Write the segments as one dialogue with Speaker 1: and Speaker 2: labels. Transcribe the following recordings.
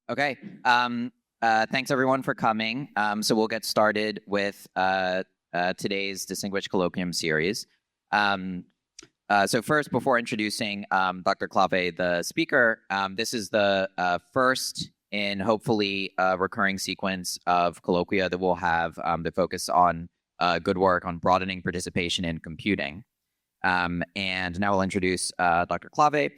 Speaker 1: Okay. Thanks everyone for coming. So we'll get started with today's Distinguished Colloquium series. So first, before introducing Dr. Klawe, the speaker, this is the first in hopefully a recurring sequence of colloquia that we'll have that focus on good work on broadening participation in computing. And now I'll introduce Dr. Klawe.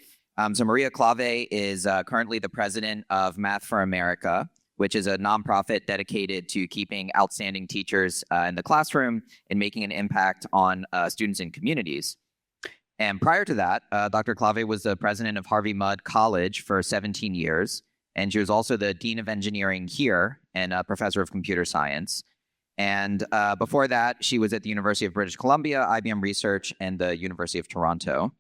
Speaker 1: So Maria Klawe is currently the president of Math for America, which is a nonprofit dedicated to keeping outstanding teachers in the classroom and making an impact on students and communities. And prior to that, Dr. Klawe was the president of Harvey Mudd College for 17 years, and she was also the dean of engineering here and a professor of computer science. And before that, she was at the University of British Columbia, IBM Research, and the University of Toronto.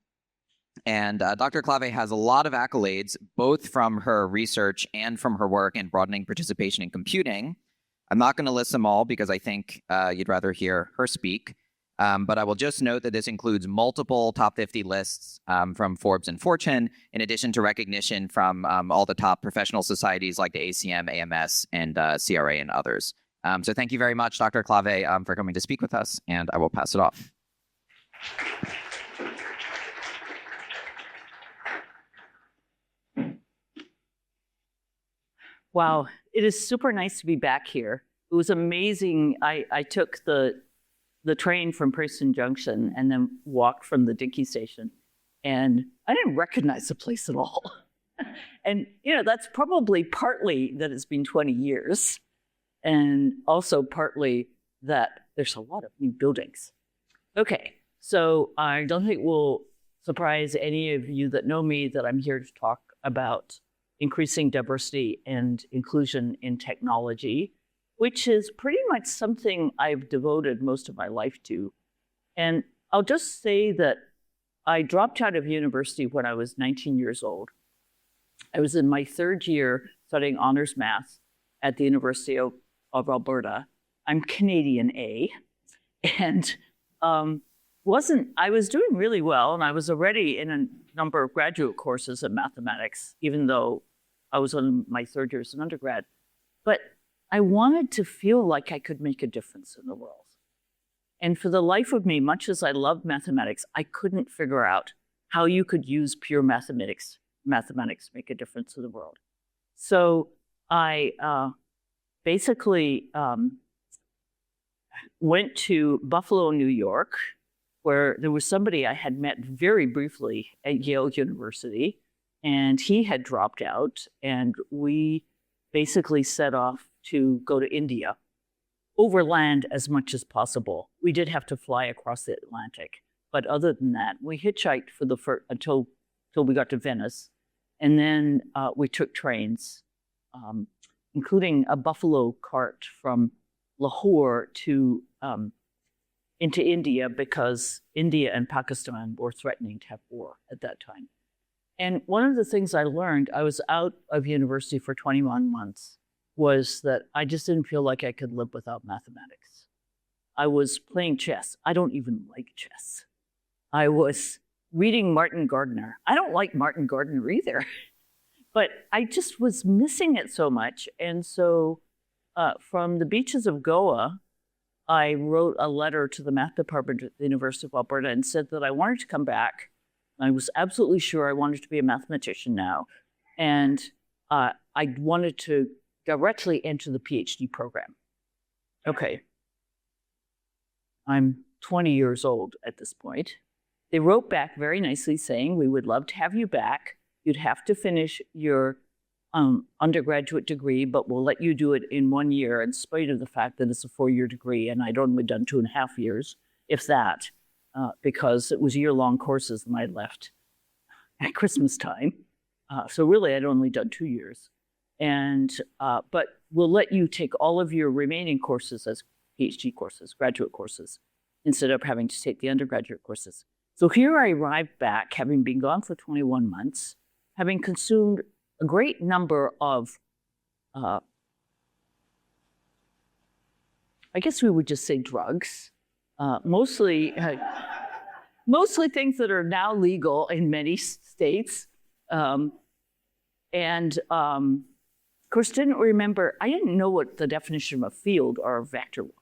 Speaker 1: And Dr. Klawe has a lot of accolades, both from her research and from her work in broadening participation in computing. I'm not going to list them all because I think you'd rather hear her speak. But I will just note that this includes multiple top 50 lists from Forbes and Fortune, in addition to recognition from all the top professional societies like the ACM, AMS, and CRA, and others. So thank you very much, Dr. Klawe, for coming to speak with us, and I will pass it off.
Speaker 2: Wow, it is super nice to be back here. It was amazing. I took the train from Princeton Junction and then walked from the Dickey station, and I didn't recognize the place at all. And that's probably partly that it's been 20 years, and also partly that there's a lot of new buildings. Okay, so I don't think it will surprise any of you that know me that I'm here to talk about increasing diversity and inclusion in technology, which is pretty much something I've devoted most of my life to. And I'll just say that I dropped out of university when I was 19 years old. I was in my third year studying honors math at the University of Alberta. I'm Canadian A, and I was doing really well, and I was already in a number of graduate courses in mathematics, even though I was on my third year as an undergrad. But I wanted to feel like I could make a difference in the world. And for the life of me, much as I loved mathematics, I couldn't figure out how you could use pure mathematics to make a difference in the world. So I basically went to Buffalo, New York, where there was somebody I had met very briefly at Yale University, and he had dropped out, and we basically set off to go to India, overland as much as possible. We did have to fly across the Atlantic, but other than that, we hitchhiked until we got to Venice, and then we took trains, including a buffalo cart from Lahore into India, because India and Pakistan were threatening to have war at that time. And one of the things I learned, I was out of university for 21 months, was that I just didn't feel like I could live without mathematics. I was playing chess. I don't even like chess. I was reading Martin Gardner. I don't like Martin Gardner either, but I just was missing it so much. And so from the beaches of Goa, I wrote a letter to the math department at the University of Alberta and said that I wanted to come back. I was absolutely sure I wanted to be a mathematician now. And I wanted to directly enter the PhD program. Okay. I'm 20 years old at this point. They wrote back very nicely saying, we would love to have you back. You'd have to finish your undergraduate degree, but we'll let you do it in 1 year, in spite of the fact that it's a 4-year degree, and I'd only done 2.5 years, if that, because it was year-long courses and I left at Christmas time. So really, I'd only done 2 years. And but we'll let you take all of your remaining courses as PhD courses, graduate courses, instead of having to take the undergraduate courses. So here I arrived back, having been gone for 21 months, having consumed a great number of, I guess we would just say drugs, mostly things that are now legal in many states, and course, I didn't know what the definition of a field or a vector was.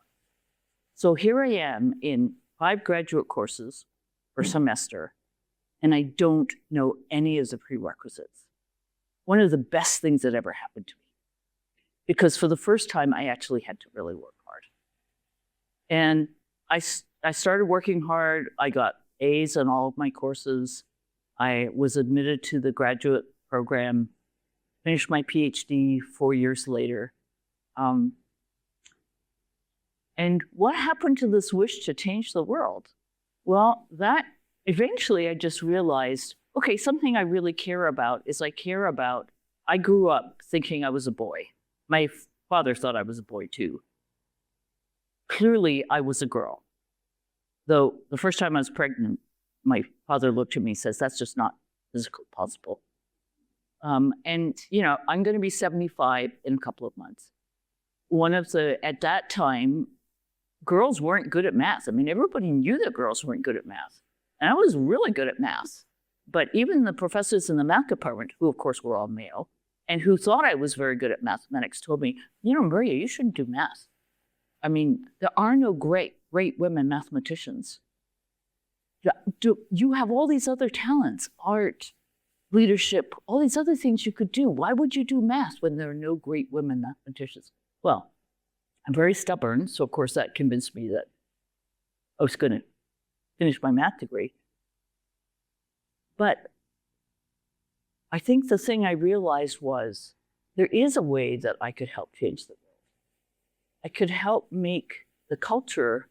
Speaker 2: So here I am in 5 graduate courses per semester, and I don't know any of the prerequisites. One of the best things that ever happened to me, because for the first time, I actually had to really work hard. And I started working hard. I got A's on all of my courses. I was admitted to the graduate program, finished my PhD 4 years later. And what happened to this wish to change the world? Well, that eventually I just realized, okay, something I really care about is I grew up thinking I was a boy. My father thought I was a boy too. Clearly, I was a girl. Though the first time I was pregnant, my father looked at me and says, that's just not physically possible. And, I'm going to be 75 in a couple of months. At that time, girls weren't good at math. I mean, everybody knew that girls weren't good at math. And I was really good at math. But even the professors in the math department, who of course were all male, and who thought I was very good at mathematics, told me, Maria, you shouldn't do math. I mean, there are no great women mathematicians. You have all these other talents, art, leadership, all these other things you could do. Why would you do math when there are no great women mathematicians? Well, I'm very stubborn, so of course that convinced me that I was going to finish my math degree. But I think the thing I realized was there is a way that I could help change the world. I could help make the culture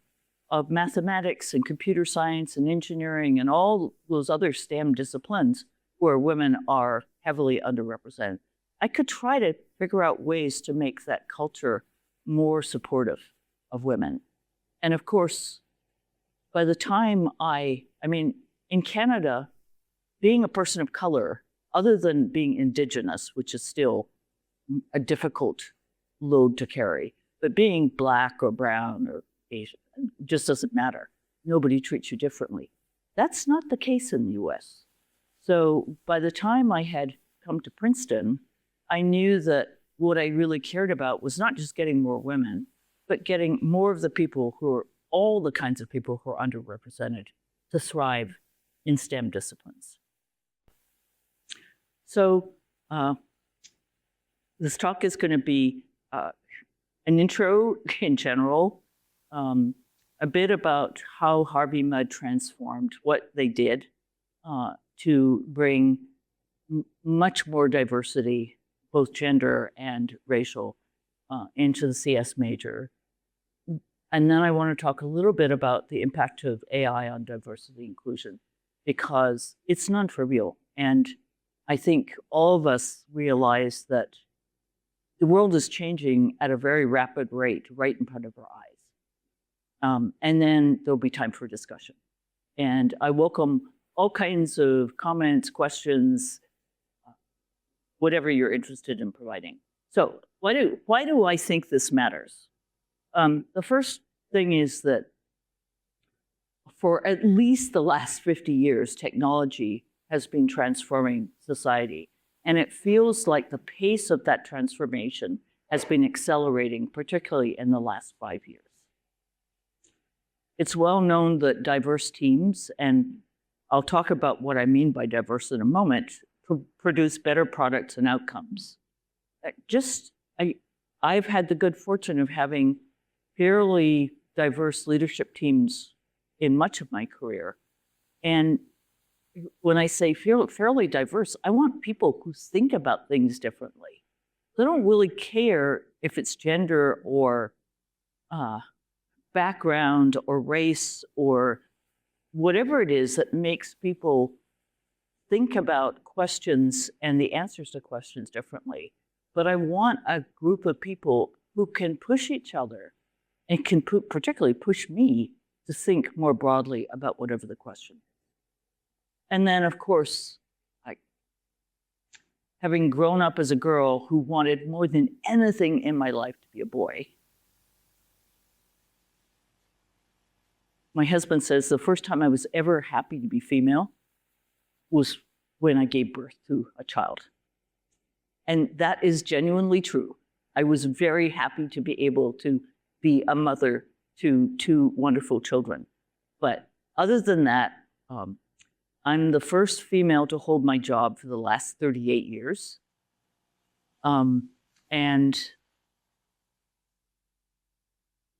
Speaker 2: of mathematics and computer science and engineering and all those other STEM disciplines where women are heavily underrepresented. I could try to figure out ways to make that culture more supportive of women. And of course, by the time in Canada, being a person of color, other than being Indigenous, which is still a difficult load to carry, but being Black or brown or Asian just doesn't matter. Nobody treats you differently. That's not the case in the US. So by the time I had come to Princeton, I knew that what I really cared about was not just getting more women, but getting more of the people all the kinds of people who are underrepresented to thrive in STEM disciplines. So this talk is going to be an intro in general, a bit about how Harvey Mudd transformed, what they did to bring much more diversity, both gender and racial, into the CS major. And then I want to talk a little bit about the impact of AI on diversity inclusion, because it's non-trivial. And I think all of us realize that the world is changing at a very rapid rate right in front of our eyes. And then there'll be time for discussion. And I welcome all kinds of comments, questions, whatever you're interested in providing. So why do I think this matters? The first thing is that for at least the last 50 years, technology has been transforming society. And it feels like the pace of that transformation has been accelerating, particularly in the last 5 years. It's well known that diverse teams, and I'll talk about what I mean by diverse in a moment, produce better products and outcomes. I've had the good fortune of having fairly diverse leadership teams in much of my career. And when I say fairly diverse, I want people who think about things differently. They don't really care if it's gender or background or race or whatever it is that makes people think about questions and the answers to questions differently. But I want a group of people who can push each other and can particularly push me to think more broadly about whatever the question is. And then, of course, having grown up as a girl who wanted more than anything in my life to be a boy, my husband says the first time I was ever happy to be female was when I gave birth to a child. And that is genuinely true. I was very happy to be able to be a mother to 2 wonderful children. But other than that, I'm the first female to hold my job for the last 38 years. And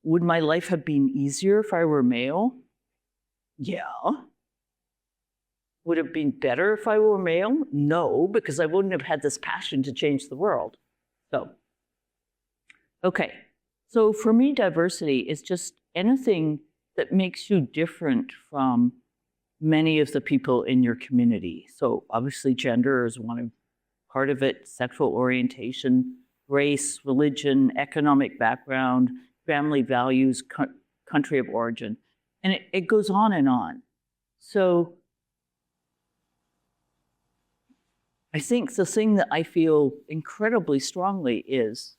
Speaker 2: would my life have been easier if I were male? Yeah. Would it have been better if I were male? No, because I wouldn't have had this passion to change the world. So, okay. So for me, diversity is just anything that makes you different from many of the people in your community. So obviously gender is part of it, sexual orientation, race, religion, economic background, family values, country of origin, and it goes on and on. So I think the thing that I feel incredibly strongly is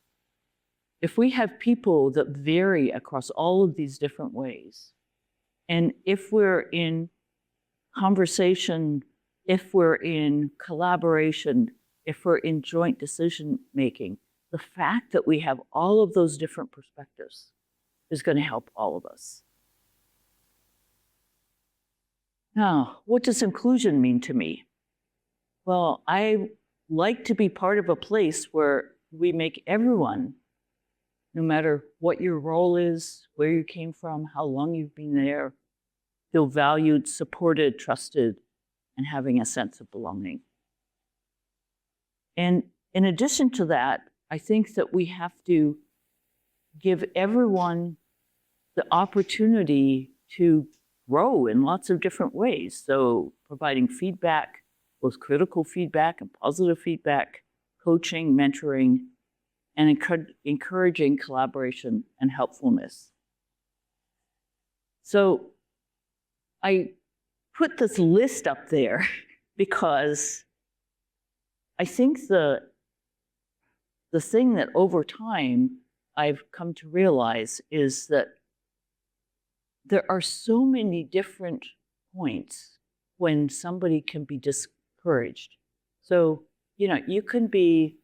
Speaker 2: if we have people that vary across all of these different ways, and if we're in conversation, if we're in collaboration, if we're in joint decision making, the fact that we have all of those different perspectives is going to help all of us. Now, what does inclusion mean to me? Well, I like to be part of a place where we make everyone, no matter what your role is, where you came from, how long you've been there, feel valued, supported, trusted, and having a sense of belonging. And in addition to that, I think that we have to give everyone the opportunity to grow in lots of different ways. So providing feedback, both critical feedback and positive feedback, coaching, mentoring, and encouraging collaboration and helpfulness. So I put this list up there because I think the thing that over time I've come to realize is that there are so many different points when somebody can be discouraged. So, you can be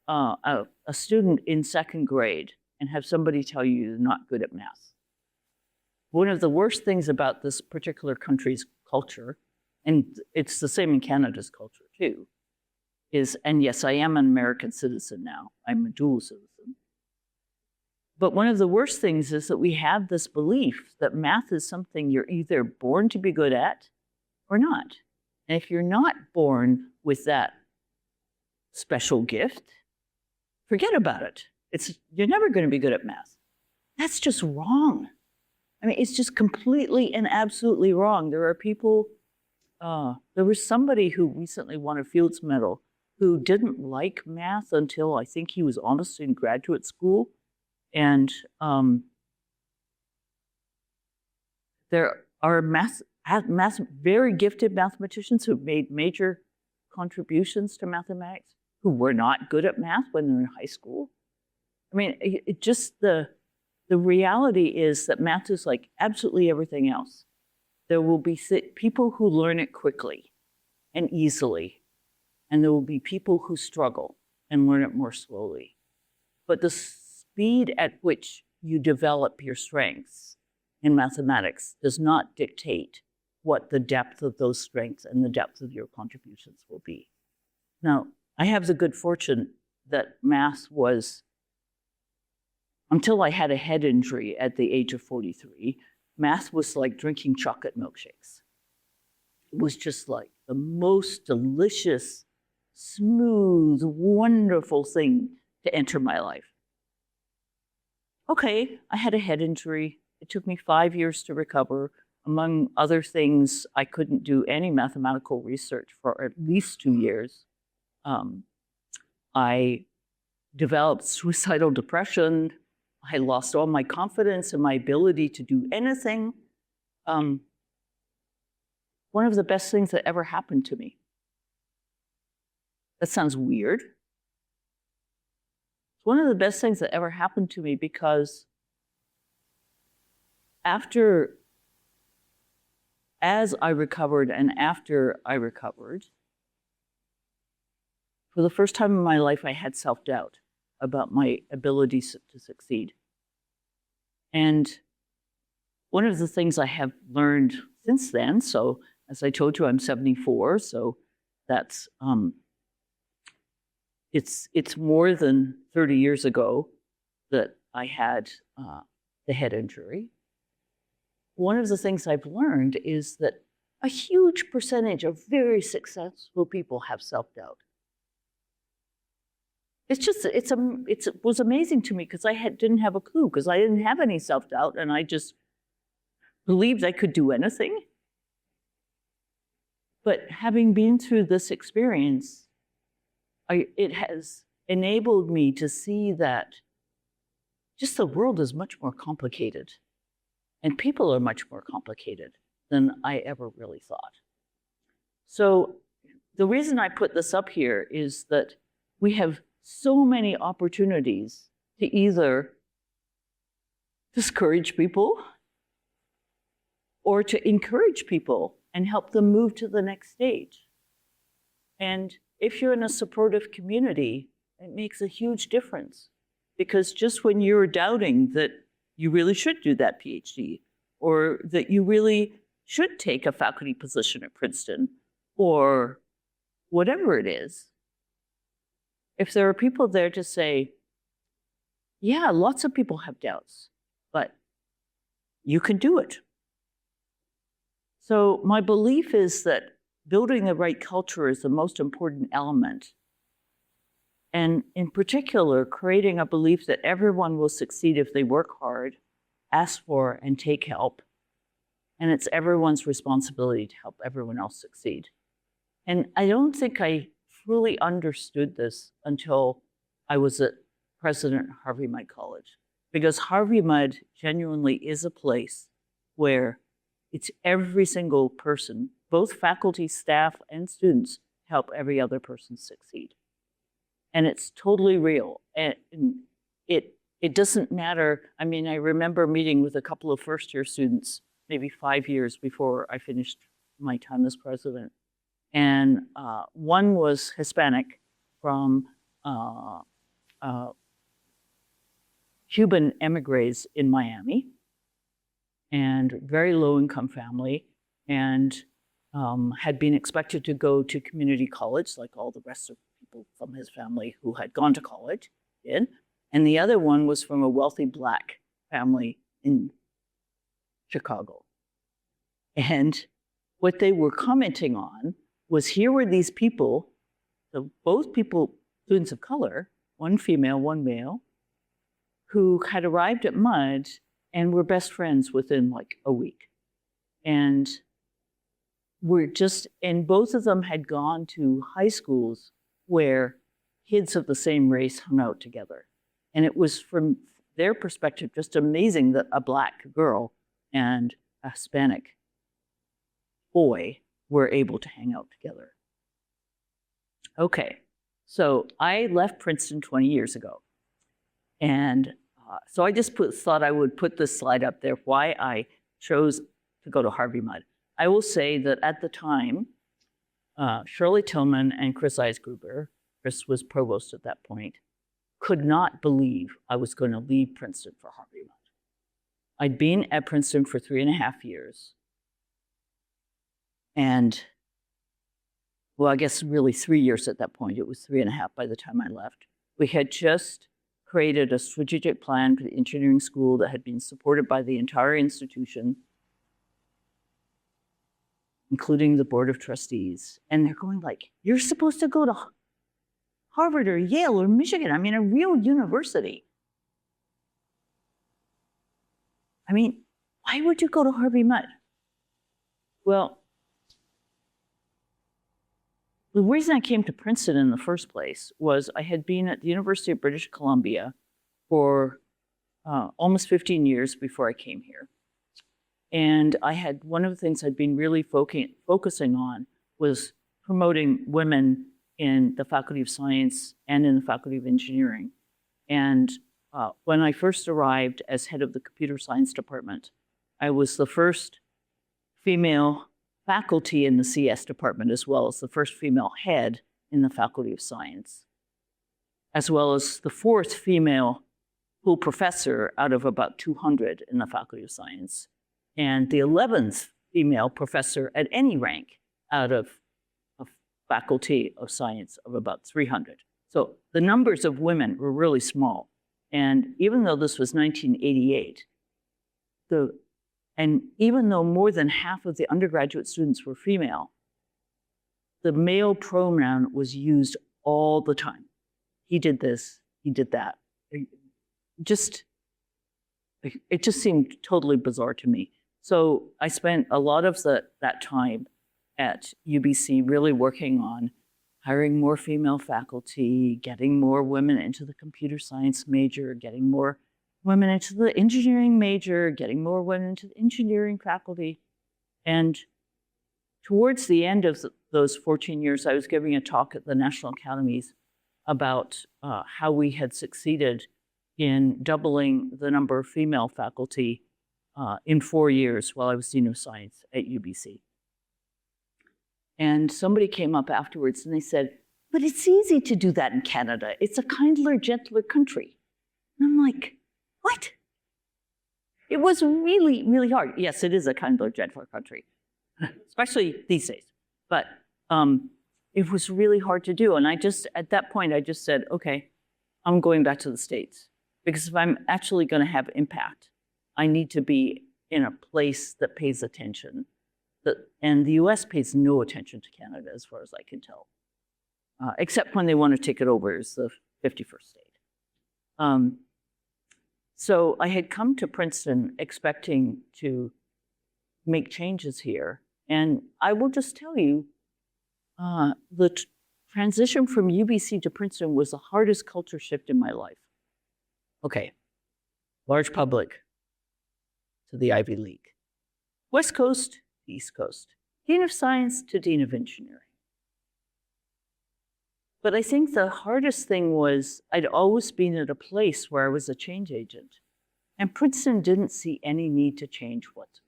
Speaker 2: a student in second grade and have somebody tell you you're not good at math. One of the worst things about this particular country's culture, and it's the same in Canada's culture too, is, and yes, I am an American citizen now. I'm a dual citizen. But one of the worst things is that we have this belief that math is something you're either born to be good at or not. And if you're not born with that special gift, forget about it. You're never going to be good at math. That's just wrong. I mean, it's just completely and absolutely wrong. There are people, there was somebody who recently won a Fields Medal who didn't like math until I think he was almost in graduate school. And there are very gifted mathematicians who've made major contributions to mathematics who were not good at math when they were in high school. I mean, the reality is that math is like absolutely everything else. There will be people who learn it quickly and easily, and there will be people who struggle and learn it more slowly. But the speed at which you develop your strengths in mathematics does not dictate what the depth of those strengths and the depth of your contributions will be. Now, I have the good fortune that math was, until I had a head injury at the age of 43, math was like drinking chocolate milkshakes. It was just like the most delicious, smooth, wonderful thing to enter my life. Okay, I had a head injury. It took me 5 years to recover. Among other things, I couldn't do any mathematical research for at least 2 years. I developed suicidal depression. I lost all my confidence in my ability to do anything. One of the best things that ever happened to me. That sounds weird. It's one of the best things that ever happened to me because as I recovered and after I recovered, for the first time in my life, I had self-doubt about my ability to succeed. And one of the things I have learned since then, so as I told you, I'm 74, so that's, it's more than 30 years ago that I had the head injury. One of the things I've learned is that a huge percentage of very successful people have self-doubt. It was amazing to me because I didn't have a clue, because I didn't have any self-doubt, and I just believed I could do anything. But having been through this experience, it has enabled me to see that just the world is much more complicated, and people are much more complicated than I ever really thought. So the reason I put this up here is that we have so many opportunities to either discourage people or to encourage people and help them move to the next stage. And if you're in a supportive community, it makes a huge difference, because just when you're doubting that you really should do that PhD, or that you really should take a faculty position at Princeton, or whatever it is, if there are people there to say, yeah, lots of people have doubts, but you can do it. So my belief is that building the right culture is the most important element. And in particular, creating a belief that everyone will succeed if they work hard, ask for and take help. And it's everyone's responsibility to help everyone else succeed. And I don't think I fully understood this until I was a president of Harvey Mudd College, because Harvey Mudd genuinely is a place where it's every single person, both faculty, staff, and students, help every other person succeed. And it's totally real. And it doesn't matter. I mean, I remember meeting with a couple of first-year students, maybe 5 years before I finished my time as president. And one was Hispanic from Cuban emigres in Miami, and very low-income family, and had been expected to go to community college like all the rest of people from his family who had gone to college did. And the other one was from a wealthy Black family in Chicago. And what they were commenting on was, here were these people, so both people, students of color, one female, one male, who had arrived at Mudd and were best friends within like a week. And and both of them had gone to high schools where kids of the same race hung out together. And it was, from their perspective, just amazing that a Black girl and a Hispanic boy were able to hang out together. Okay, so I left Princeton 20 years ago. And so I just thought I would put this slide up there, why I chose to go to Harvey Mudd. I will say that at the time, Shirley Tillman and Chris Eisgruber, Chris was provost at that point, could not believe I was going to leave Princeton for Harvey Mudd. I'd been at Princeton for 3.5 years. And, well, I guess really 3 years at that point. It was 3.5 by the time I left. We had just created a strategic plan for the engineering school that had been supported by the entire institution, including the board of trustees. And they're going like, you're supposed to go to Harvard or Yale or Michigan. I mean, a real university. I mean, why would you go to Harvey Mudd? Well, the reason I came to Princeton in the first place was I had been at the University of British Columbia for almost 15 years before I came here. And one of the things I'd been really focusing on was promoting women in the Faculty of Science and in the Faculty of Engineering. And when I first arrived as head of the computer science department, I was the first female faculty in the CS department, as well as the first female head in the Faculty of Science, as well as the 4th female full professor out of about 200 in the Faculty of Science, and the 11th female professor at any rank out of a Faculty of Science of about 300. So the numbers of women were really small. And even though this was 1988, and even though more than half of the undergraduate students were female, the male pronoun was used all the time. He did this, he did that. It just seemed totally bizarre to me. So I spent a lot of that time at UBC really working on hiring more female faculty, getting more women into the computer science major, getting more women into the engineering major, getting more women into the engineering faculty. And towards the end of those 14 years, I was giving a talk at the National Academies about how we had succeeded in doubling the number of female faculty in 4 years while I was Dean of Science at UBC. And somebody came up afterwards and they said, but it's easy to do that in Canada. It's a kindler, gentler country. And I'm like, what? It was really, really hard. Yes, it is a kindler, gentler country, especially these days. But it was really hard to do. And at that point, I just said, okay, I'm going back to the States. Because if I'm actually going to have impact, I need to be in a place that pays attention. And the US pays no attention to Canada, as far as I can tell, except when they want to take it over as the 51st state. So I had come to Princeton expecting to make changes here. And I will just tell you, the transition from UBC to Princeton was the hardest culture shift in my life. Okay, large public to the Ivy League. West Coast, East Coast. Dean of Science to Dean of Engineering. But I think the hardest thing was I'd always been at a place where I was a change agent. And Princeton didn't see any need to change whatsoever.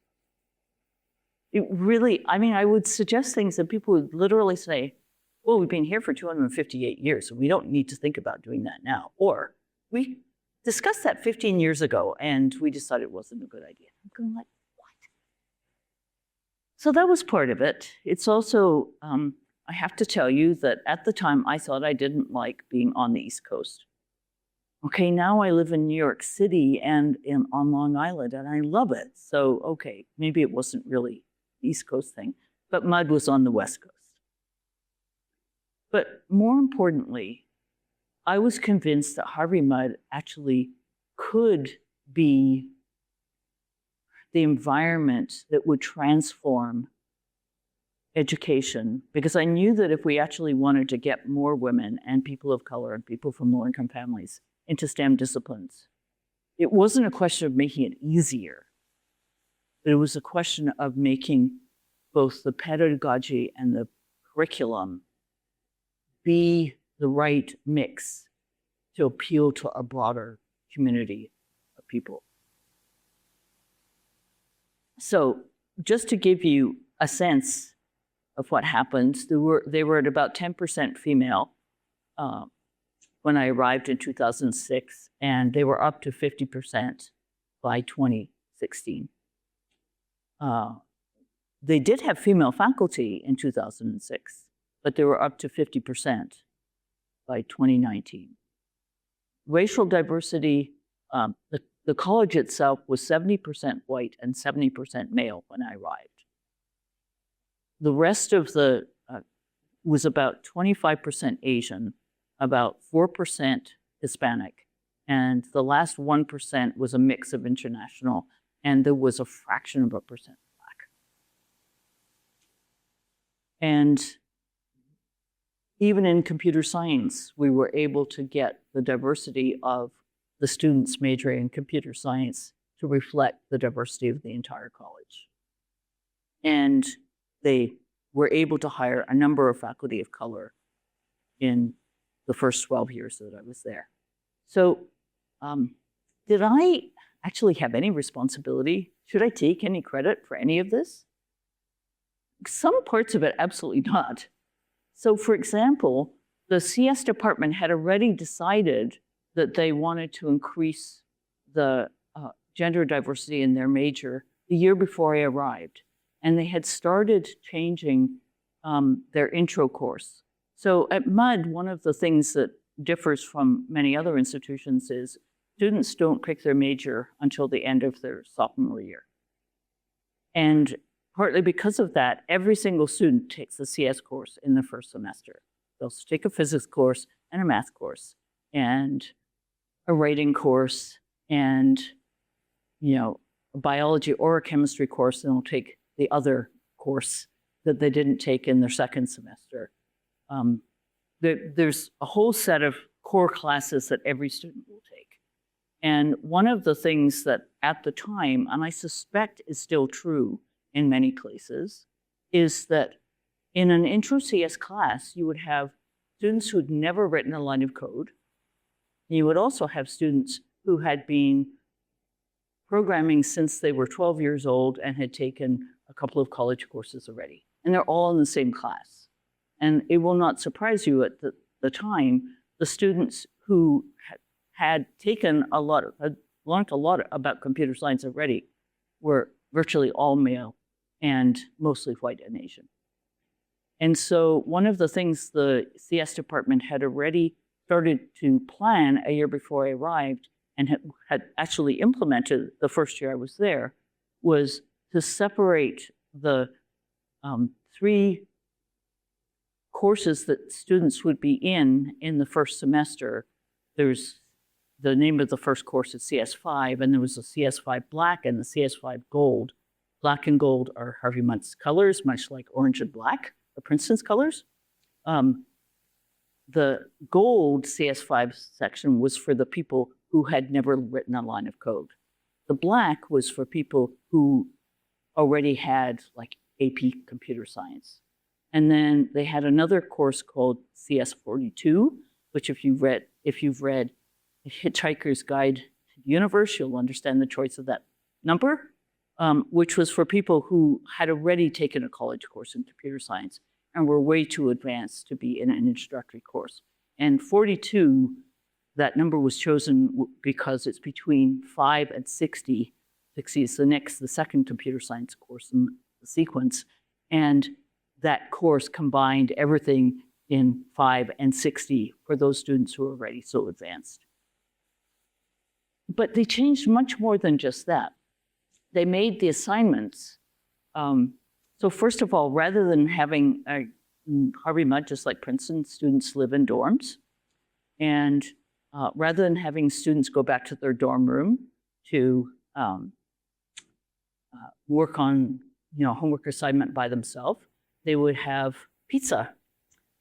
Speaker 2: It really, I mean, I would suggest things that people would literally say, well, we've been here for 258 years, and we don't need to think about doing that now. Or we discussed that 15 years ago, and we decided it wasn't a good idea. I'm going like, so that was part of it. It's also, I have to tell you that at the time I thought I didn't like being on the East Coast. Okay, now I live in New York City and on Long Island, and I love it. So, okay, maybe it wasn't really the East Coast thing, but Mud was on the West Coast. But more importantly, I was convinced that Harvey Mudd actually could be the environment that would transform education, because I knew that if we actually wanted to get more women and people of color and people from low-income families into STEM disciplines, it wasn't a question of making it easier, but it was a question of making both the pedagogy and the curriculum be the right mix to appeal to a broader community of people. So just to give you a sense of what happened, they were at about 10% female when I arrived in 2006, and they were up to 50% by 2016. They did have female faculty in 2006, but they were up to 50% by 2019. Racial diversity, the college itself was 70% white and 70% male when I arrived. The rest of the was about 25% Asian, about 4% Hispanic, and the last 1% was a mix of international, and there was a fraction of a percent Black. And even in computer science, we were able to get the diversity of the students majoring in computer science to reflect the diversity of the entire college. And they were able to hire a number of faculty of color in the first 12 years that I was there. So did I actually have any responsibility? Should I take any credit for any of this? Some parts of it, absolutely not. So for example, the CS department had already decided that they wanted to increase the gender diversity in their major the year before I arrived. And they had started changing their intro course. So at MUD, one of the things that differs from many other institutions is students don't pick their major until the end of their sophomore year. And partly because of that, every single student takes a CS course in the first semester. They'll take a physics course and a math course and a writing course and, a biology or a chemistry course, and they'll take the other course that they didn't take in their second semester. There's a whole set of core classes that every student will take. And one of the things that at the time, and I suspect is still true in many places, is that in an intro CS class, you would have students who'd never written a line of code. You would also have students who had been programming since they were 12 years old and had taken a couple of college courses already. And they're all in the same class. And it will not surprise you at the time, the students who had taken had learned a lot about computer science already were virtually all male and mostly white and Asian. And so one of the things the CS department had already started to plan a year before I arrived and had actually implemented the first year I was there was to separate the 3 courses that students would be in the first semester. There's the name of the first course is CS5, and there was a CS5 Black and the CS5 Gold. Black and gold are Harvey Mudd's colors, much like orange and black are Princeton's colors. The gold CS5 section was for the people who had never written a line of code. The black was for people who already had like AP computer science. And then they had another course called CS42, which if you've read Hitchhiker's Guide to the Universe, you'll understand the choice of that number, which was for people who had already taken a college course in computer science and were way too advanced to be in an introductory course. And 42, that number was chosen because it's between 5 and 60. 60 is the second computer science course in the sequence. And that course combined everything in 5 and 60 for those students who are already so advanced. But they changed much more than just that. They made the assignments. So first of all, rather than having Harvey Mudd, just like Princeton, students live in dorms. And rather than having students go back to their dorm room to work on homework assignment by themselves, they would have pizza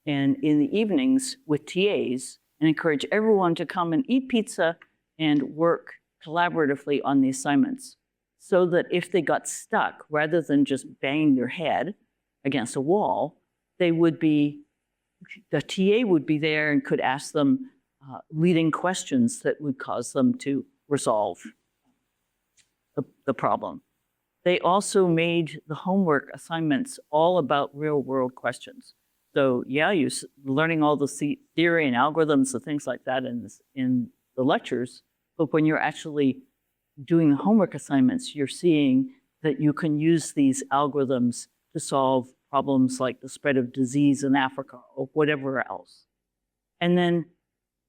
Speaker 2: and in the evenings with TAs and encourage everyone to come and eat pizza and work collaboratively on the assignments, so that if they got stuck, rather than just banging their head against a wall, the TA would be there and could ask them leading questions that would cause them to resolve the problem. They also made the homework assignments all about real-world questions. So yeah, you're learning all the theory and algorithms and things like that in the lectures, but when you're actually doing the homework assignments, you're seeing that you can use these algorithms to solve problems like the spread of disease in Africa or whatever else. And then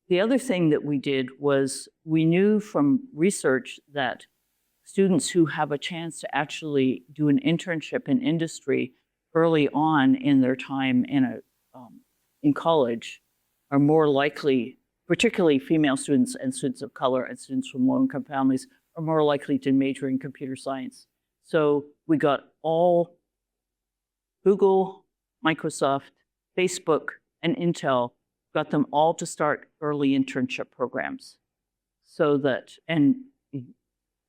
Speaker 2: the other thing that we did was we knew from research that students who have a chance to actually do an internship in industry early on in their time in college are more likely, particularly female students and students of color and students from low-income families, are more likely to major in computer science. So we got all Google, Microsoft, Facebook, and Intel, got them all to start early internship programs. So that, and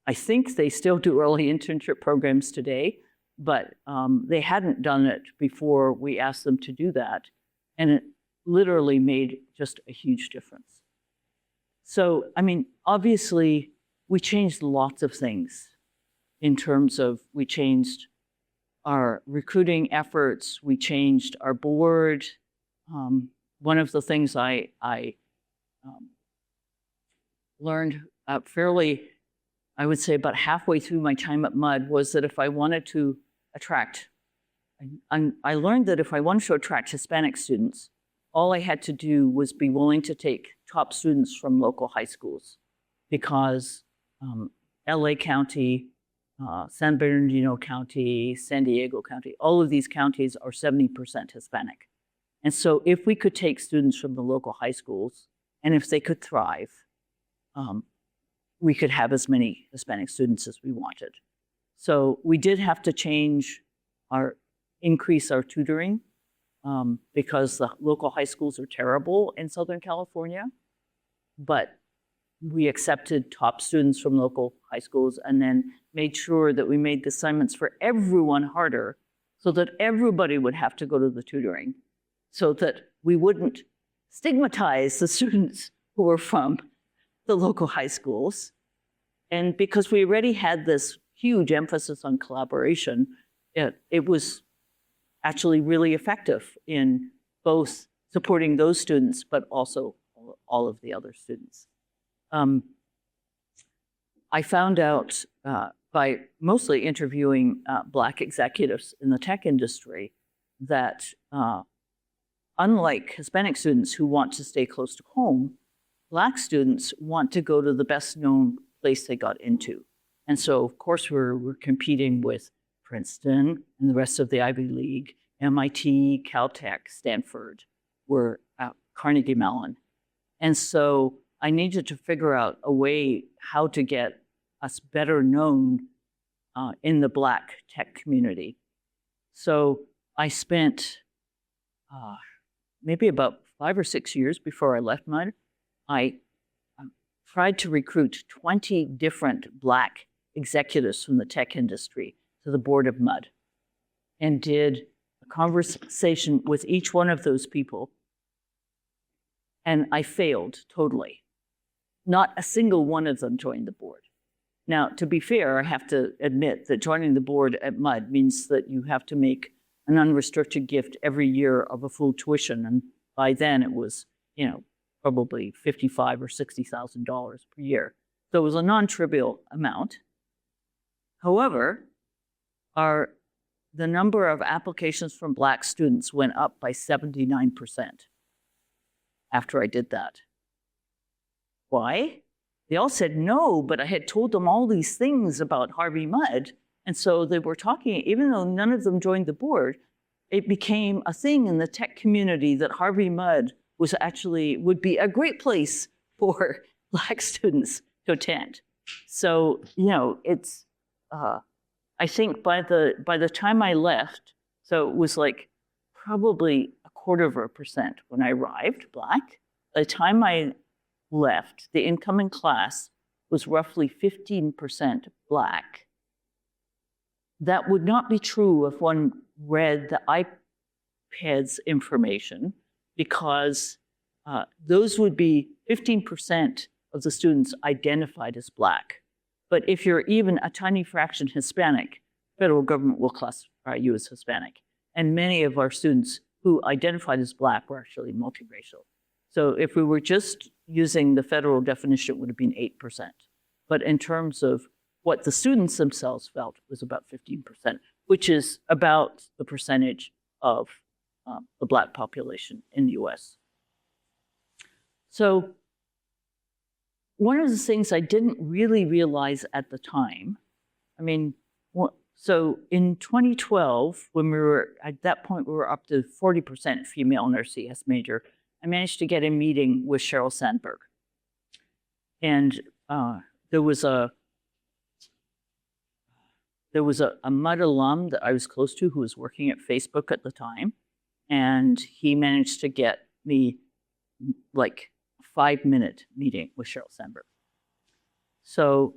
Speaker 2: I think they still do early internship programs today, but they hadn't done it before we asked them to do that. And it literally made just a huge difference. So, I mean, obviously, we changed lots of things in terms of, we changed our recruiting efforts, we changed our board, one of the things I learned fairly, I would say about halfway through my time at MUD, was that if I wanted to attract, I learned that if I wanted to attract Hispanic students, all I had to do was be willing to take top students from local high schools, because LA County, San Bernardino County, San Diego County, all of these counties are 70% Hispanic. And so if we could take students from the local high schools, and if they could thrive, we could have as many Hispanic students as we wanted. So we did have to increase our tutoring, because the local high schools are terrible in Southern California. But we accepted top students from local high schools and then made sure that we made the assignments for everyone harder so that everybody would have to go to the tutoring, so that we wouldn't stigmatize the students who were from the local high schools. And because we already had this huge emphasis on collaboration, it was actually really effective in both supporting those students, but also all of the other students. I found out by mostly interviewing Black executives in the tech industry that unlike Hispanic students who want to stay close to home, Black students want to go to the best known place they got into. And so, of course, we're competing with Princeton and the rest of the Ivy League, MIT, Caltech, Stanford, we're Carnegie Mellon. And so I needed to figure out a way how to get us better known in the Black tech community. So I spent maybe about 5 or 6 years before I left MUD. I tried to recruit 20 different Black executives from the tech industry to the board of MUD, and did a conversation with each one of those people. And I failed totally. Not a single one of them joined the board. Now, to be fair, I have to admit that joining the board at MUD means that you have to make an unrestricted gift every year of a full tuition. And by then it was, probably $55,000 or $60,000 per year. So it was a non-trivial amount. However, the number of applications from Black students went up by 79% after I did that. Why? They all said no, but I had told them all these things about Harvey Mudd. And so they were talking, even though none of them joined the board, it became a thing in the tech community that Harvey Mudd would be a great place for Black students to attend. So, it's, I think by the time I left, so it was like probably 0.25% when I arrived, Black. By the time I left, the incoming class was roughly 15% Black. That would not be true if one read the iPad's information, because those would be 15% of the students identified as Black. But if you're even a tiny fraction Hispanic, federal government will classify you as Hispanic. And many of our students who identified as Black were actually multiracial. So if we were just using the federal definition, it would have been 8%. But in terms of what the students themselves felt, it was about 15%, which is about the percentage of the Black population in the US. So one of the things I didn't really realize at the time, so in 2012, when at that point, we were up to 40% female in our CS major, I managed to get a meeting with Sheryl Sandberg. And there was a MUD alum that I was close to who was working at Facebook at the time. And he managed to get me like a 5-minute meeting with Sheryl Sandberg. So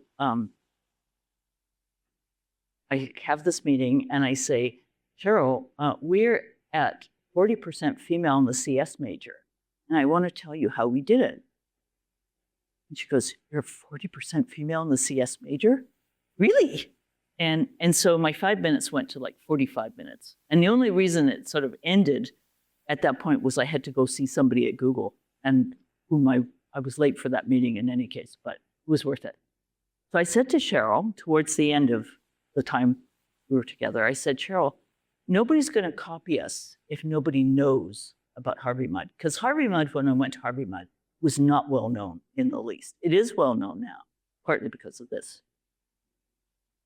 Speaker 2: I have this meeting and I say, Sheryl, we're at 40% female in the CS major. And I want to tell you how we did it. And she goes, you're 40% female in the CS major? Really? And so my 5 minutes went to like 45 minutes. And the only reason it sort of ended at that point was I had to go see somebody at Google, and whom I was late for that meeting in any case, but it was worth it. So I said to Cheryl, towards the end of the time we were together, I said, Cheryl, nobody's going to copy us if nobody knows about Harvey Mudd. Because Harvey Mudd, when I went to Harvey Mudd, was not well known in the least. It is well known now, partly because of this.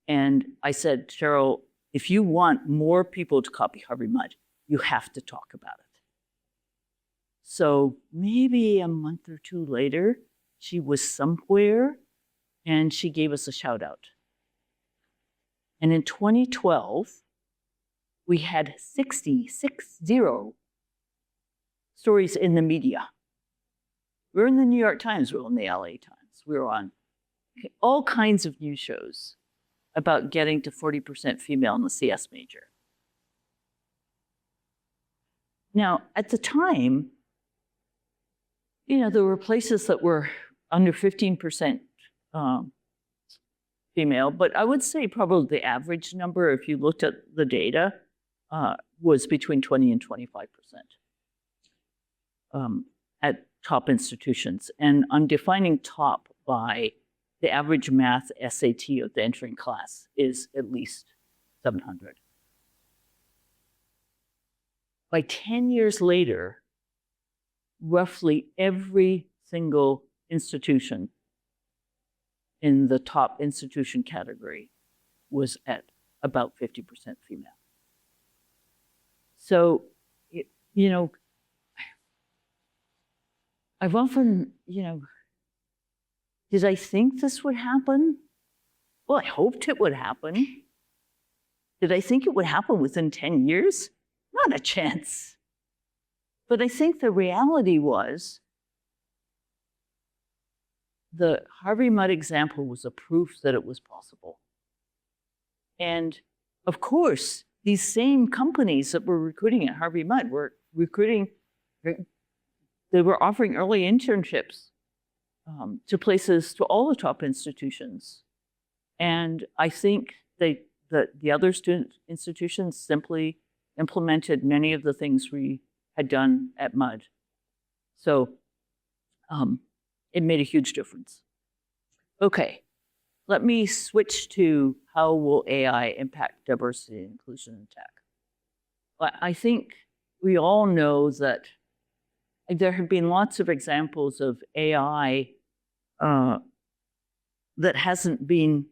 Speaker 2: And I said, Cheryl, if you want more people to copy Harvey Mudd, you have to talk about it. So maybe a month or two later, she was somewhere and she gave us a shout out. And in 2012, we had 60 stories in the media. We were in the New York Times, we were in the LA Times, we were on all kinds of news shows about getting to 40% female in the CS major. Now, at the time, there were places that were under 15% female, but I would say probably the average number, if you looked at the data, was between 20 and 25% at top institutions. And I'm defining top by the average math SAT of the entering class is at least 700. By 10 years later, roughly every single institution in the top institution category was at about 50% female. So, I've often, did I think this would happen? Well, I hoped it would happen. Did I think it would happen within 10 years? Not a chance. But I think the reality was the Harvey Mudd example was a proof that it was possible. And of course, these same companies that were recruiting at Harvey Mudd were recruiting, they were offering early internships to places, to all the top institutions. And I think the other student institutions simply implemented many of the things we had done at Mudd. So it made a huge difference. Okay, let me switch to how will AI impact diversity and inclusion in tech. I think we all know that there have been lots of examples of AI that hasn't been,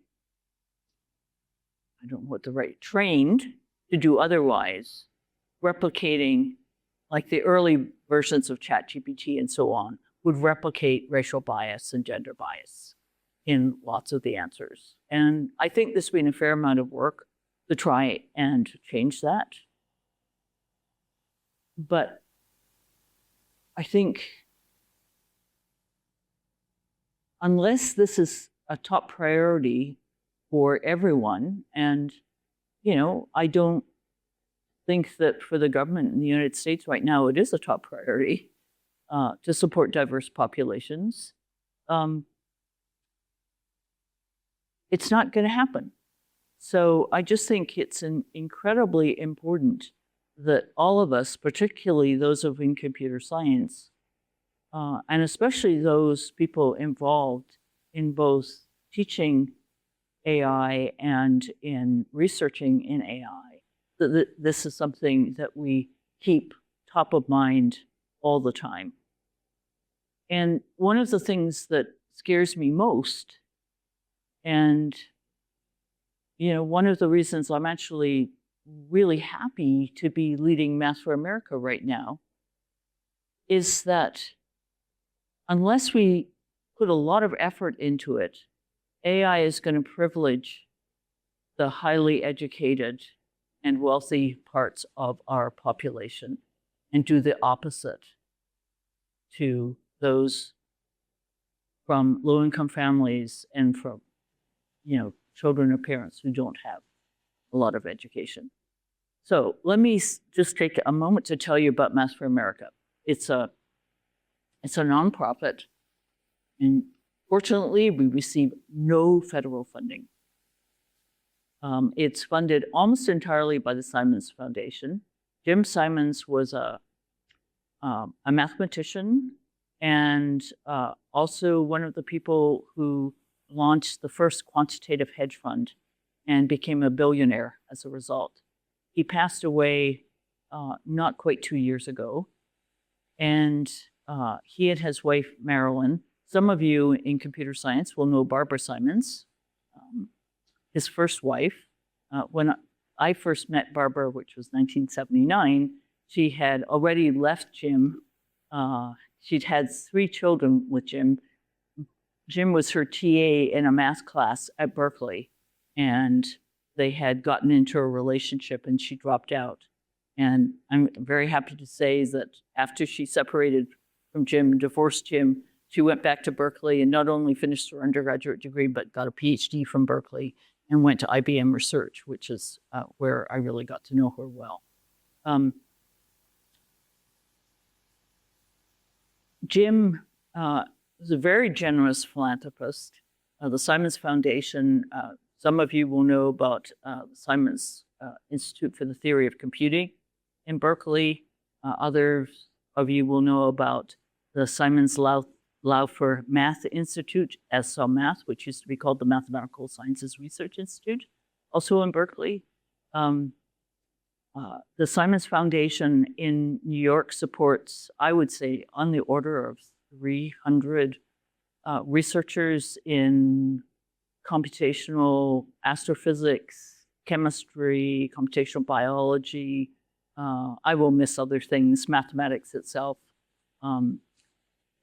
Speaker 2: I don't know what the right, trained to do otherwise, replicating, like the early versions of ChatGPT and so on, would replicate racial bias and gender bias in lots of the answers. And I think there's been a fair amount of work to try and change that. But I think unless this is a top priority for everyone, and I don't think that for the government in the United States right now it is a top priority to support diverse populations, it's not going to happen. So I just think it's incredibly important that all of us, particularly those of in computer science, and especially those people involved in both teaching AI and in researching in AI, that this is something that we keep top of mind all the time. And one of the things that scares me most, and one of the reasons I'm actually really happy to be leading Math for America right now, is that unless we put a lot of effort into it, AI is going to privilege the highly educated and wealthy parts of our population and do the opposite to those from low-income families and from, children or parents who don't have a lot of education. So let me just take a moment to tell you about Math for America. It's a nonprofit, and fortunately, we receive no federal funding. It's funded almost entirely by the Simons Foundation. Jim Simons was a a mathematician and also one of the people who launched the first quantitative hedge fund and became a billionaire as a result. He passed away not quite 2 years ago, and he and his wife, Marilyn, some of you in computer science will know Barbara Simons, his first wife. When I first met Barbara, which was 1979, she had already left Jim. She'd had 3 children with Jim. Jim was her TA in a math class at Berkeley, and they had gotten into a relationship and she dropped out. And I'm very happy to say that after she separated from Jim, divorced Jim, she went back to Berkeley and not only finished her undergraduate degree, but got a PhD from Berkeley and went to IBM Research, which is where I really got to know her well. Jim was a very generous philanthropist. The Simons Foundation, some of you will know about the Simons Institute for the Theory of Computing in Berkeley. Others of you will know about the Simons Laufer Math Institute, SLMath, which used to be called the Mathematical Sciences Research Institute, also in Berkeley. The Simons Foundation in New York supports, I would say, on the order of 300 researchers in computational astrophysics, chemistry, computational biology. I will miss other things, mathematics itself.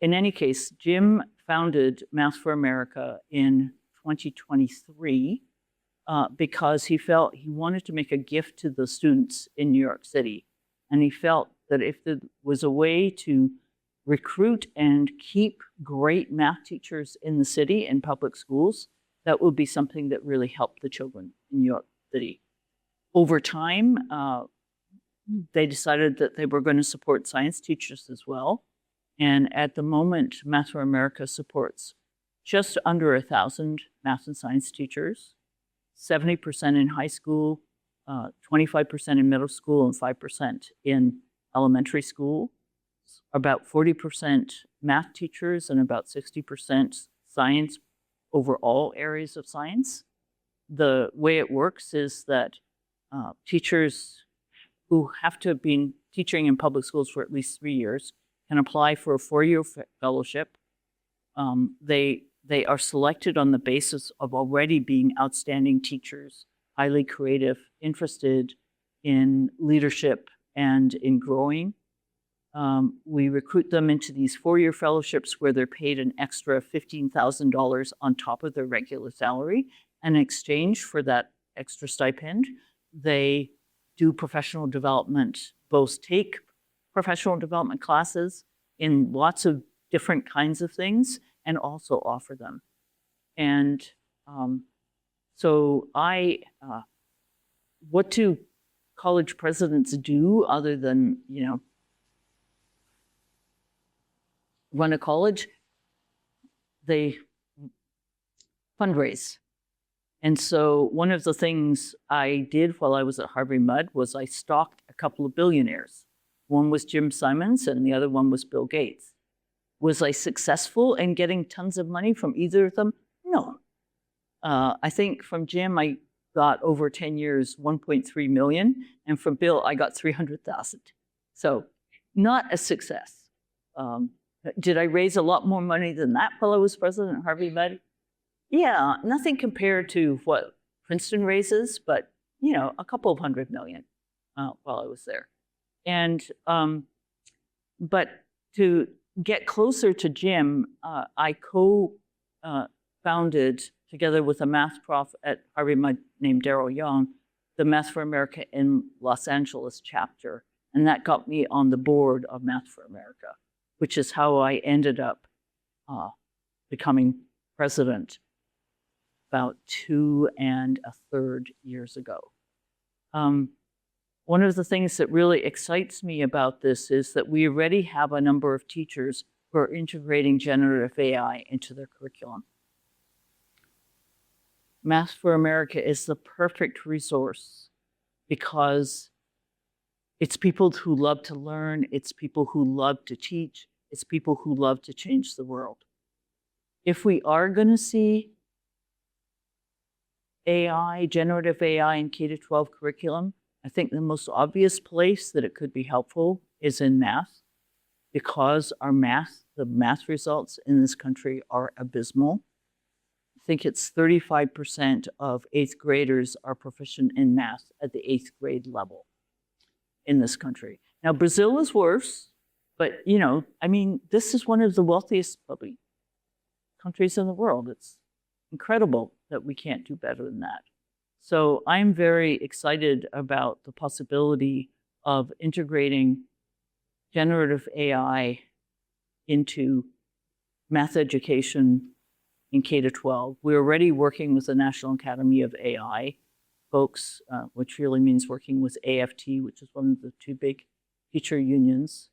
Speaker 2: In any case, Jim founded Math for America in 2023 because he felt he wanted to make a gift to the students in New York City. And he felt that if there was a way to recruit and keep great math teachers in the city in public schools, that would be something that really helped the children in New York City. Over time, they decided that they were going to support science teachers as well. And at the moment, Math for America supports just under 1,000 math and science teachers, 70% in high school, 25% in middle school, and 5% in elementary school. About 40% math teachers and about 60% science over all areas of science. The way it works is that teachers who have to have been teaching in public schools for at least 3 years can apply for a 4-year fellowship. They are selected on the basis of already being outstanding teachers, highly creative, interested in leadership and in growing. We recruit them into these 4-year fellowships where they're paid an extra $15,000 on top of their regular salary. And in exchange for that extra stipend, they do professional development, both take professional development classes in lots of different kinds of things and also offer them. And so what do college presidents do other than, run a college? They fundraise. And so one of the things I did while I was at Harvey-Mudd was I stalked a couple of billionaires. One was Jim Simons and the other one was Bill Gates. Was I successful in getting tons of money from either of them? No. I think from Jim, I got over 10 years, 1.3 million. And from Bill, I got 300,000. So not a success. Did I raise a lot more money than that while I was president at Harvey-Mudd? Yeah, nothing compared to what Princeton raises, but, a couple of $100 million while I was there. And, but to get closer to Jim, I co-founded, together with a math prof at Harvey-Mudd named Daryl Young, the Math for America in Los Angeles chapter. And that got me on the board of Math for America, which is how I ended up becoming president about 2 1/3 years ago. One of the things that really excites me about this is that we already have a number of teachers who are integrating generative AI into their curriculum. Math for America is the perfect resource because It's people who love to learn. It's people who love to teach. It's people who love to change the world. If we are going to see AI, generative AI in K-12 curriculum, I think the most obvious place that it could be helpful is in math, because the math results in this country are abysmal. I think it's 35% of 8th graders are proficient in math at the 8th grade level in this country. Now, Brazil is worse, but this is one of the wealthiest probably countries in the world. It's incredible that we can't do better than that. So I'm very excited about the possibility of integrating generative AI into math education in K-12. We're already working with the National Academy of AI folks, which really means working with AFT, which is one of the two big teacher unions.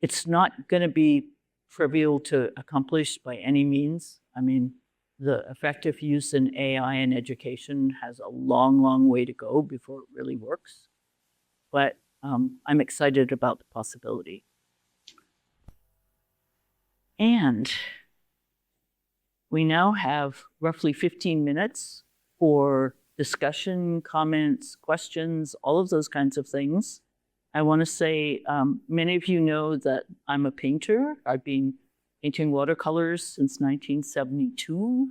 Speaker 2: It's not going to be trivial to accomplish by any means. I mean, the effective use in AI in education has a long, long way to go before it really works. But I'm excited about the possibility. And we now have roughly 15 minutes for discussion, comments, questions, all of those kinds of things. I want to say many of you know that I'm a painter. I've been painting watercolors since 1972.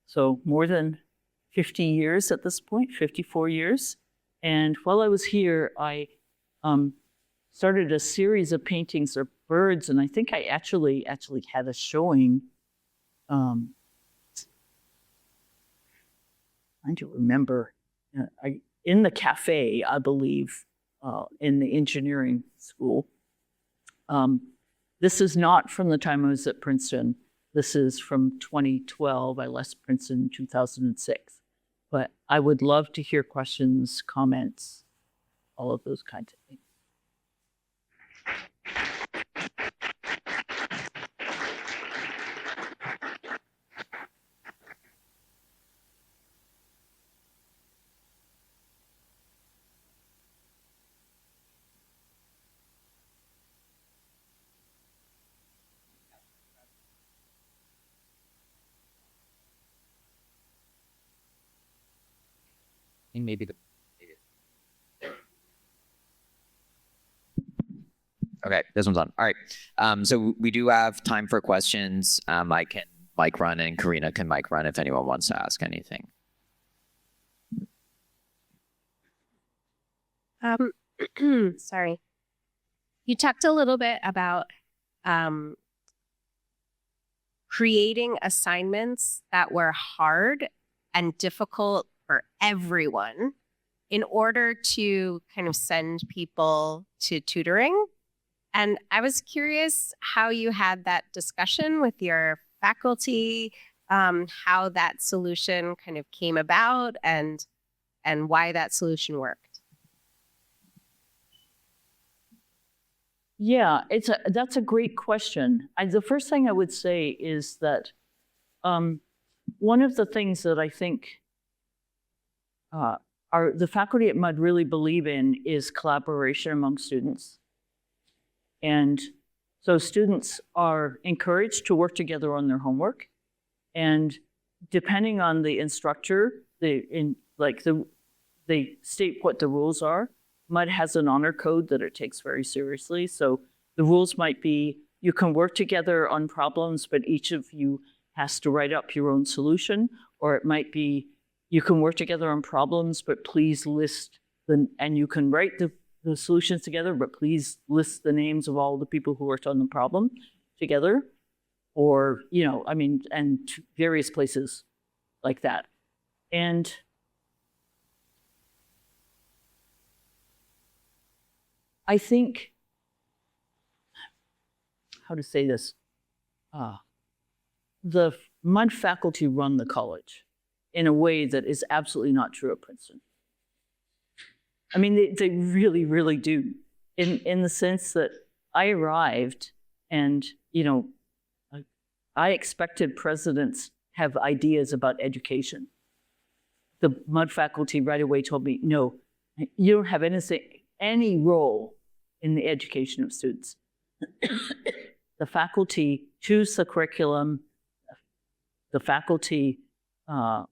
Speaker 2: So more than 50 years at this point, 54 years. And while I was here, I started a series of paintings of birds, and I think I actually had a showing. I don't remember. In the cafe, I believe, in the engineering school. This is not from the time I was at Princeton. This is from 2012. I left Princeton in 2006. But I would love to hear questions, comments, all of those kinds of things.
Speaker 1: Maybe okay, this one's on. All right. So we do have time for questions. I can mic run and Karina can mic run if anyone wants to ask anything.
Speaker 3: Sorry. You talked a little bit about creating assignments that were hard and difficult for everyone in order to kind of send people to tutoring. And I was curious how you had that discussion with your faculty, how that solution kind of came about and why that solution worked.
Speaker 2: Yeah, that's a great question. The first thing I would say is that one of the things that I think the faculty at MUD really believe in is collaboration among students. And so students are encouraged to work together on their homework. And depending on the instructor, they state what the rules are. MUD has an honor code that it takes very seriously. So the rules might be, you can work together on problems, but each of you has to write up your own solution. Or it might be, you can work together on problems, but please list and you can write the solutions together, but please list the names of all the people who worked on the problem together. Or, and various places like that. And I think, how to say this, the MUD faculty run the college in a way that is absolutely not true at Princeton. I mean, they really, really do, in the sense that I arrived and, I expected presidents have ideas about education. The MUD faculty right away told me, no, You don't have any role in the education of students. The faculty choose the curriculum. The faculty, the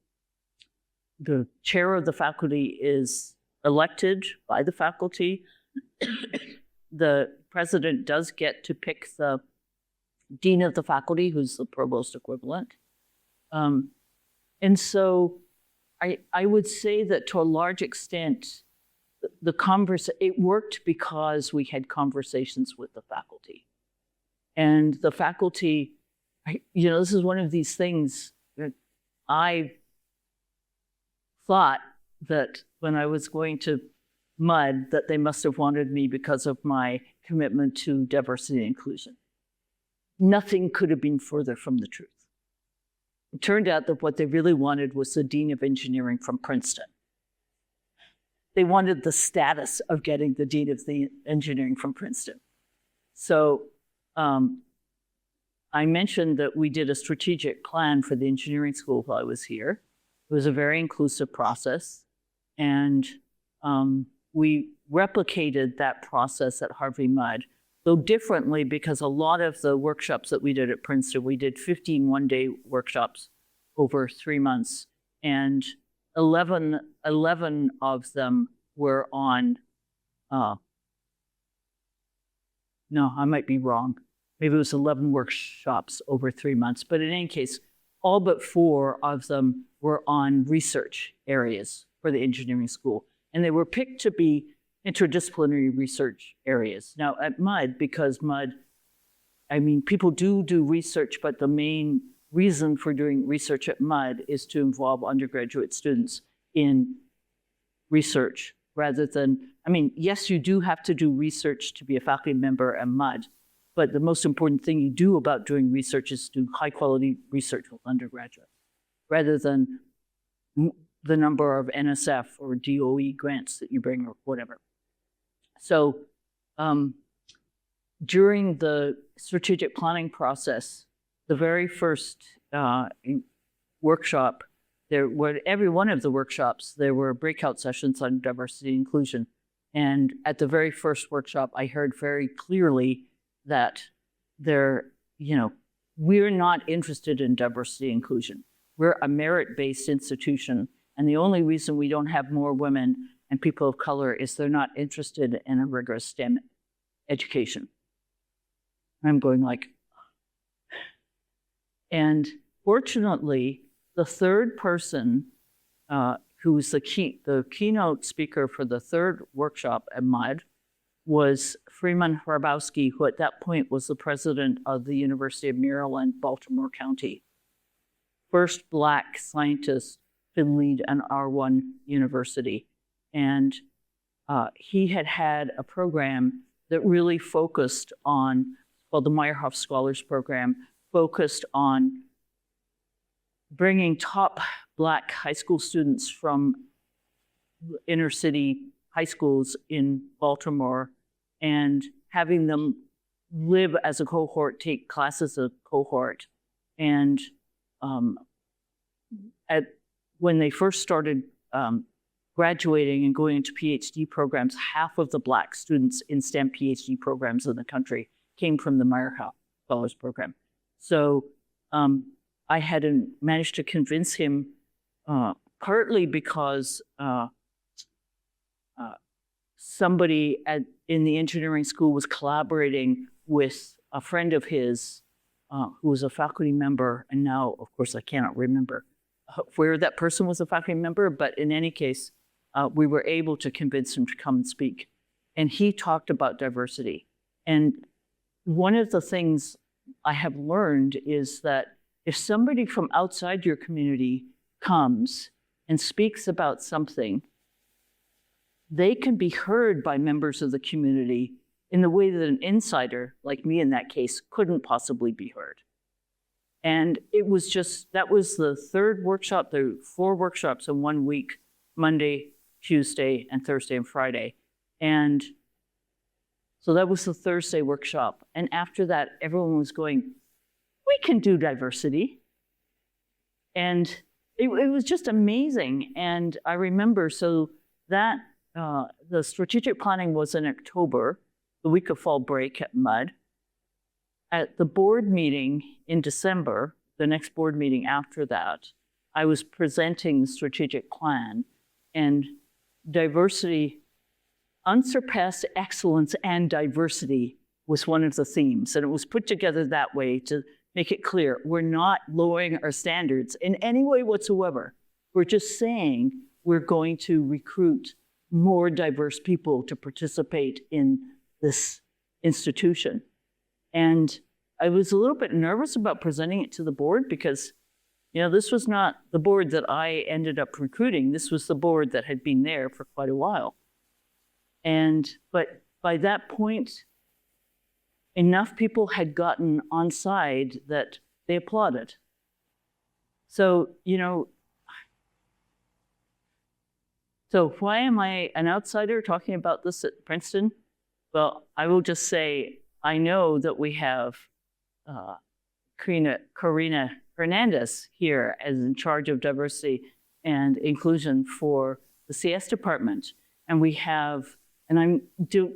Speaker 2: chair of the faculty is elected by the faculty. The president does get to pick the dean of the faculty, who's the provost equivalent. And so I would say that to a large extent, it worked because we had conversations with the faculty. And the faculty, this is one of these things that I thought that when I was going to MUD, that they must have wanted me because of my commitment to diversity and inclusion. Nothing could have been further from the truth. It turned out that what they really wanted was the dean of engineering from Princeton. They wanted the status of getting the dean of the engineering from Princeton. So I mentioned that we did a strategic plan for the engineering school while I was here. It was a very inclusive process, and we replicated that process at Harvey Mudd, though differently, because a lot of the workshops that we did at Princeton, we did 15 one-day workshops over 3 months, and 11 of them were on, no, I might be wrong. Maybe it was 11 workshops over 3 months, but in any case, all but 4 of them were on research areas for the engineering school. And they were picked to be interdisciplinary research areas. Now at MUD, because MUD, people do research, but the main reason for doing research at MUD is to involve undergraduate students in research rather than, yes, you do have to do research to be a faculty member at MUD, but the most important thing you do about doing research is do high quality research with undergraduates rather than the number of NSF or DOE grants that you bring or whatever. So during the strategic planning process, the very first workshop, every one of the workshops, there were breakout sessions on diversity and inclusion. And at the very first workshop, I heard very clearly that we're not interested in diversity and inclusion. We're a merit-based institution. And the only reason we don't have more women and people of color is they're not interested in a rigorous STEM education. I'm going like, and fortunately, the third person who was the keynote speaker for the third workshop at MUD was Freeman Hrabowski, who at that point was the president of the University of Maryland, Baltimore County. First Black scientist to lead an R1 university. And he had a program that really focused on, the Meyerhoff Scholars Program, focused on bringing top Black high school students from inner city high schools in Baltimore and having them live as a cohort, take classes as a cohort. And when they first started graduating and going into PhD programs, half of the Black students in STEM PhD programs in the country came from the Meyerhoff Scholars Program. So I had managed to convince him, partly because somebody in the engineering school was collaborating with a friend of his who was a faculty member, and now, of course, I cannot remember where that person was a faculty member, but in any case, we were able to convince him to come and speak. And he talked about diversity. And one of the things I have learned is that if somebody from outside your community comes and speaks about something, they can be heard by members of the community in the way that an insider, like me in that case, couldn't possibly be heard. And it was that was the third workshop. There were 4 workshops in 1 week, Monday, Tuesday, and Thursday and Friday. And so that was the Thursday workshop. And after that, everyone was going, we can do diversity. And it was just amazing. And I remember, so that the strategic planning was in October, the week of fall break at MUD. At the board meeting in December, the next board meeting after that, I was presenting the strategic plan, and diversity, unsurpassed excellence and diversity was one of the themes. And it was put together that way to make it clear we're not lowering our standards in any way whatsoever. We're just saying we're going to recruit more diverse people to participate in this institution. And I was a little bit nervous about presenting it to the board because, this was not the board that I ended up recruiting. This was the board that had been there for quite a while. But by that point, enough people had gotten on side that they applauded. So, so why am I an outsider talking about this at Princeton? Well, I will just say, I know that we have Karina Hernandez here as in charge of diversity and inclusion for the CS department. And we have, and I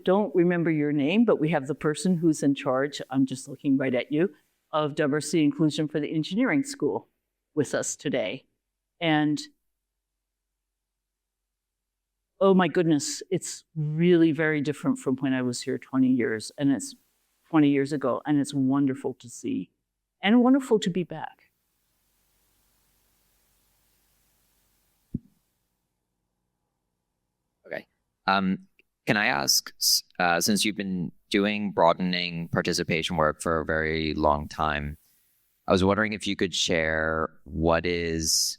Speaker 2: don't remember your name, but we have the person who's in charge, I'm just looking right at you, of diversity and inclusion for the engineering school with us today. And oh my goodness, it's really very different from when I was here 20 years ago, and it's wonderful to see and wonderful to be back.
Speaker 1: Okay. Can I ask, since you've been doing broadening participation work for a very long time, I was wondering if you could share what is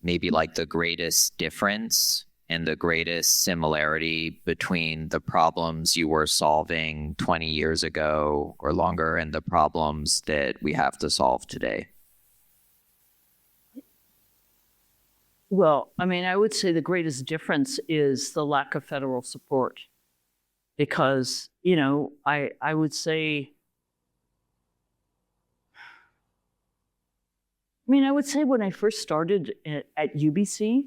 Speaker 1: maybe like the greatest difference and the greatest similarity between the problems you were solving 20 years ago or longer and the problems that we have to solve today?
Speaker 2: Well, I would say the greatest difference is the lack of federal support. Because, I would say, I would say when I first started at UBC,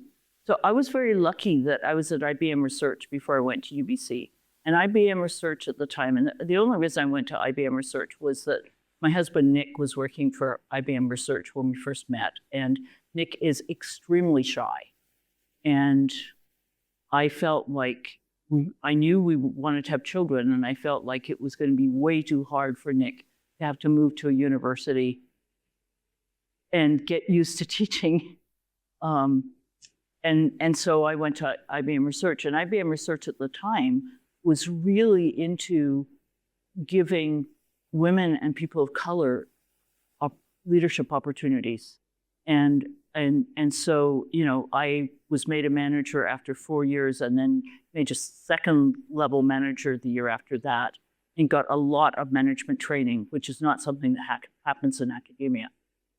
Speaker 2: so I was very lucky that I was at IBM Research before I went to UBC. And IBM Research at the time, and the only reason I went to IBM Research was that my husband, Nick, was working for IBM Research when we first met. And Nick is extremely shy. And I felt like, I knew we wanted to have children, and I felt like it was going to be way too hard for Nick to have to move to a university and get used to teaching. And so I went to IBM Research, and IBM Research at the time was really into giving women and people of color leadership opportunities. And so, I was made a manager after 4 years and then made a second level manager the year after that and got a lot of management training, which is not something that happens in academia.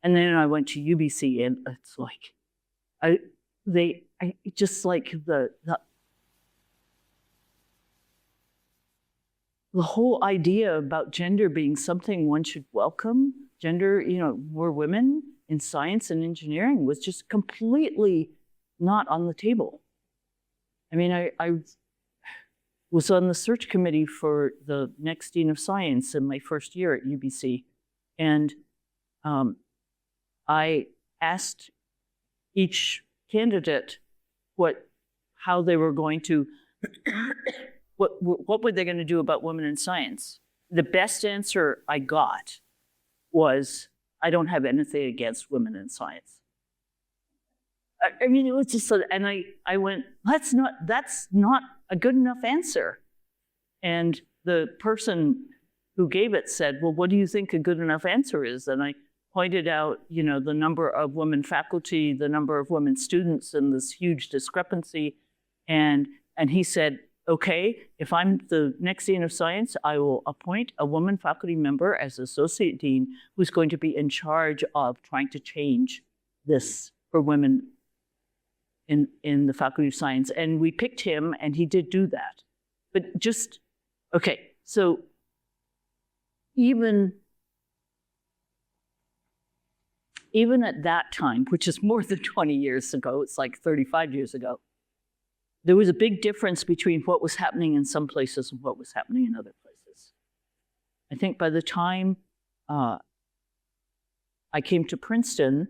Speaker 2: And then I went to UBC, and it's like, the whole idea about gender being something one should welcome, gender, more women in science and engineering was just completely not on the table. I was on the search committee for the next dean of science in my first year at UBC. And I asked each candidate how they were going to, what were they going to do about women in science? The best answer I got was, I don't have anything against women in science. It was just, and I went, that's not a good enough answer. And the person who gave it said, well, what do you think a good enough answer is? And I pointed out, the number of women faculty, the number of women students, and this huge discrepancy. And he said, okay, if I'm the next dean of science, I will appoint a woman faculty member as associate dean who's going to be in charge of trying to change this for women in the faculty of science. And we picked him, and he did do that. But just, okay, so even at that time, which is more than 20 years ago, it's like 35 years ago, there was a big difference between what was happening in some places and what was happening in other places. I think by the time I came to Princeton,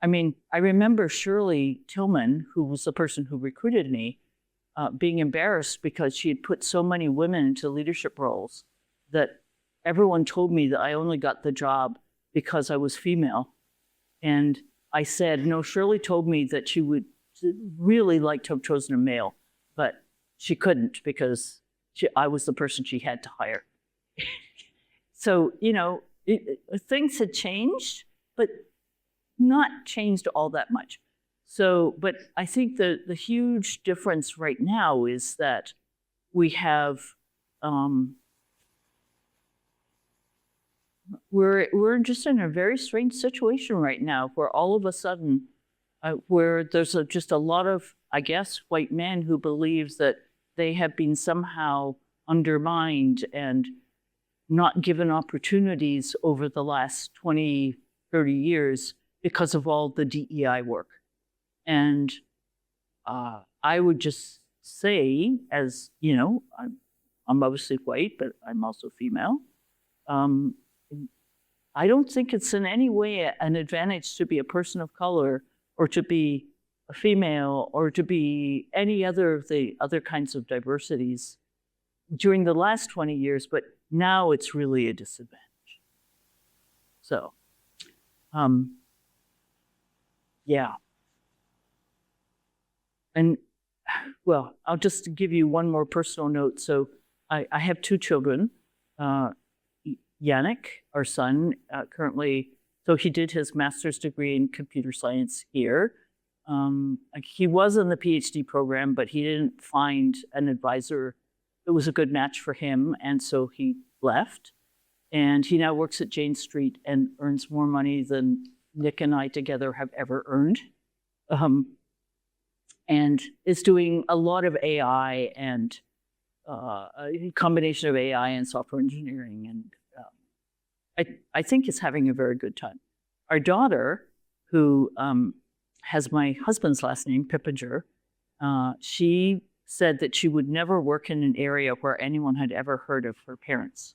Speaker 2: I mean, I remember Shirley Tillman, who was the person who recruited me, being embarrassed because she had put so many women into leadership roles that everyone told me that I only got the job because I was female. And I said, no, Shirley told me that she would really like to have chosen a male, but she couldn't because I was the person she had to hire. So, you know, things had changed, but not changed all that much. So, but I think the huge difference right now is that we have, we're just in a very strange situation right now where all of a sudden, where there's just a lot of, I guess, white men who believes that they have been somehow undermined and not given opportunities over the last 20, 30 years because of all the DEI work. And I would just say, as you know, I'm obviously white, but I'm also female. I don't think it's in any way an advantage to be a person of color or to be a female or to be any other of the other kinds of diversities during the last 20 years, but now it's really a disadvantage. So, yeah. And, well, I'll just give you one more personal note. So I have two children. Yannick, our son, currently, so he did his master's degree in computer science here. He was in the PhD program, but he didn't find an advisor that was a good match for him, and so he left. And he now works at Jane Street and earns more money than Nick and I together have ever earned. And is doing a lot of AI and a combination of AI and software engineering. And I think is having a very good time. Our daughter, who has my husband's last name, Pippinger, she said that she would never work in an area where anyone had ever heard of her parents.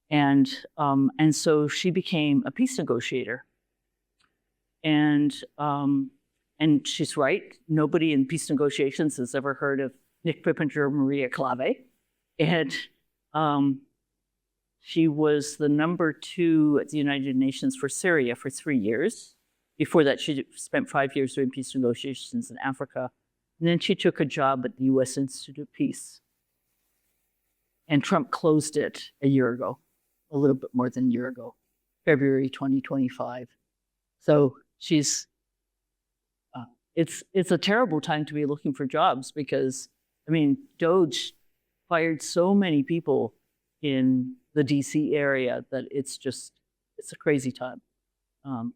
Speaker 2: And so she became a peace negotiator. And she's right. Nobody in peace negotiations has ever heard of Nick Pippinger or Maria Klawe. And she was the #2 at the United Nations for Syria for 3 years. Before that, she spent 5 years doing peace negotiations in Africa. And then she took a job at the U.S. Institute of Peace. And Trump closed it a year ago, a little bit more than a year ago, February 2025. So she's, it's a terrible time to be looking for jobs because, I mean, DOGE fired so many people in the DC area that it's a crazy time.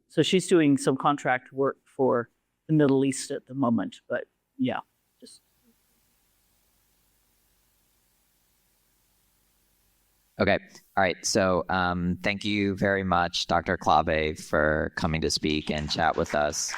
Speaker 2: So she's doing some contract work for the Middle East at the moment, but yeah, just.
Speaker 1: Okay. All right. So thank you very much, Dr. Klawe, for coming to speak and chat with us.